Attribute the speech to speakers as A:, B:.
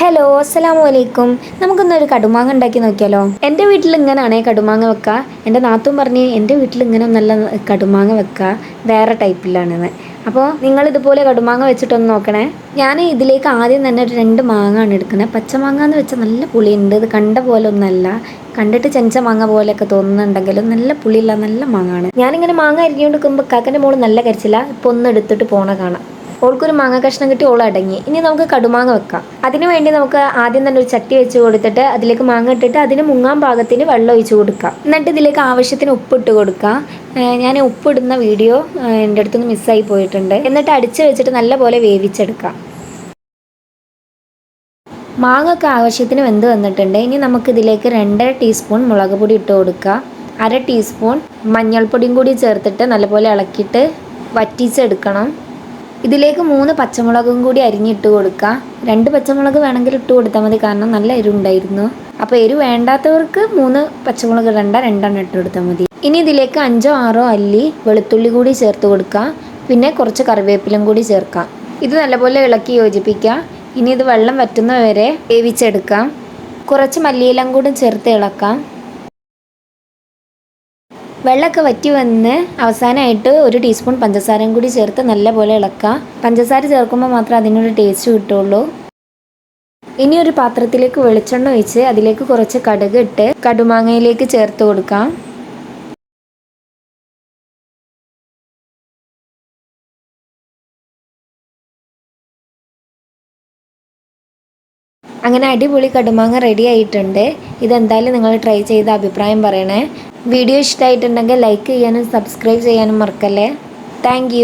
A: Hello അസ്സലാമു അലൈക്കും. നമുക്കൊന്നൊരു കടുമാങ്ങ ഉണ്ടാക്കി നോക്കിയാലോ. എൻ്റെ വീട്ടിൽ ഇങ്ങനെയാണേ കടുമാങ്ങ വെക്കുക. എൻ്റെ നാത്തും പറഞ്ഞ് എൻ്റെ വീട്ടിൽ ഇങ്ങനെ നല്ല കടുമാങ്ങ വെക്കുക വേറെ ടൈപ്പിലാണെന്ന്. അപ്പോൾ നിങ്ങൾ ഇതുപോലെ കടുമാങ്ങ വെച്ചിട്ടൊന്ന് നോക്കണേ. ഞാൻ ഇതിലേക്ക് ആദ്യം തന്നെ ഒരു 2 മാങ്ങയാണ് എടുക്കുന്നത്. പച്ചമാങ്ങ എന്ന് വെച്ചാൽ നല്ല പുളിയുണ്ട്. ഇത് കണ്ട പോലെ ഒന്നല്ല, കണ്ടിട്ട് ചെഞ്ച മാങ്ങ പോലെയൊക്കെ തോന്നുന്നുണ്ടെങ്കിലും നല്ല പുളിയുള്ള നല്ല മാങ്ങയാണ്. ഞാനിങ്ങനെ മാങ്ങ അരിഞ്ഞുകൊണ്ട് നിൽക്കുമ്പോൾ കാക്കൻ്റെ മോള് നല്ല കരിച്ചില്ല. ഇപ്പോൾ ഒന്ന് എടുത്തിട്ട് പോണ കാണാം. ഓൾക്കൊരു മാങ്ങ കഷ്ണം കിട്ടി, ഓൾ അടങ്ങി. ഇനി നമുക്ക് കടുമാങ്ങ വെക്കാം. അതിനു വേണ്ടി നമുക്ക് ആദ്യം തന്നെ ഒരു ചട്ടി വെച്ച് കൊടുത്തിട്ട് അതിലേക്ക് മാങ്ങ ഇട്ടിട്ട് അതിന് മുങ്ങാൻ പാകത്തിന് വെള്ളം ഒഴിച്ച് കൊടുക്കാം. എന്നിട്ട് ഇതിലേക്ക് ആവശ്യത്തിന് ഉപ്പിട്ട് കൊടുക്കാം. ഞാൻ ഉപ്പിടുന്ന വീഡിയോ എൻ്റെ അടുത്തുനിന്ന് മിസ്സായി പോയിട്ടുണ്ട്. എന്നിട്ട് അടിച്ച് വെച്ചിട്ട് നല്ലപോലെ വേവിച്ചെടുക്കാം. മാങ്ങയൊക്കെ ആവശ്യത്തിന് വെന്ത് വന്നിട്ടുണ്ട്. ഇനി നമുക്കിതിലേക്ക് 2.5 ടീസ്പൂൺ മുളക് പൊടി ഇട്ട് കൊടുക്കുക. 1/2 ടീസ്പൂൺ മഞ്ഞൾപ്പൊടിയും കൂടി ചേർത്തിട്ട് നല്ലപോലെ ഇളക്കിയിട്ട് വറ്റിച്ചെടുക്കണം. ഇതിലേക്ക് 3 പച്ചമുളകും കൂടി അരിഞ്ഞിട്ട് കൊടുക്കുക. 2 പച്ചമുളക് വേണമെങ്കിൽ ഇട്ട് കൊടുത്താൽ മതി, കാരണം നല്ല എരിവുണ്ടായിരുന്നു. അപ്പോൾ എരിവ് വേണ്ടാത്തവർക്ക് 3 പച്ചമുളക് ഇടണ്ട, 2 ഇട്ട് കൊടുത്താൽ മതി. ഇനി ഇതിലേക്ക് 5-6 അല്ലി വെളുത്തുള്ളി കൂടി ചേർത്ത് കൊടുക്കുക. പിന്നെ കുറച്ച് കറിവേപ്പിലും കൂടി ചേർക്കാം. ഇത് നല്ലപോലെ ഇളക്കി യോജിപ്പിക്കുക. ഇനി ഇത് വെള്ളം വറ്റുന്നവരെ വേവിച്ചെടുക്കാം. കുറച്ച് മല്ലിയിലം കൂടി ചേർത്ത് ഇളക്കാം. വെള്ളമൊക്കെ വറ്റി വന്ന് അവസാനമായിട്ട് 1 ടീസ്പൂൺ പഞ്ചസാരയും കൂടി ചേർത്ത് നല്ലപോലെ ഇളക്കുക. പഞ്ചസാര ചേർക്കുമ്പോൾ മാത്രമേ അതിനൊരു ടേസ്റ്റ് കിട്ടുള്ളൂ. ഇനി ഒരു പാത്രത്തിലേക്ക് വെളിച്ചെണ്ണ ഒഴിച്ച് അതിലേക്ക് കുറച്ച് കടുക് ഇട്ട് കടുമാങ്ങയിലേക്ക് ചേർത്ത് കൊടുക്കാം. അങ്ങനെ അടിപൊളി കടുമാങ്ങ റെഡി ആയിട്ടുണ്ട്. ഇതെന്തായാലും നിങ്ങൾ ട്രൈ ചെയ്ത അഭിപ്രായം പറയണേ. വീഡിയോ ഇഷ്ടമായിട്ടുണ്ടെങ്കിൽ ലൈക്ക് ചെയ്യാനും സബ്സ്ക്രൈബ് ചെയ്യാനും മറക്കല്ലേ. താങ്ക്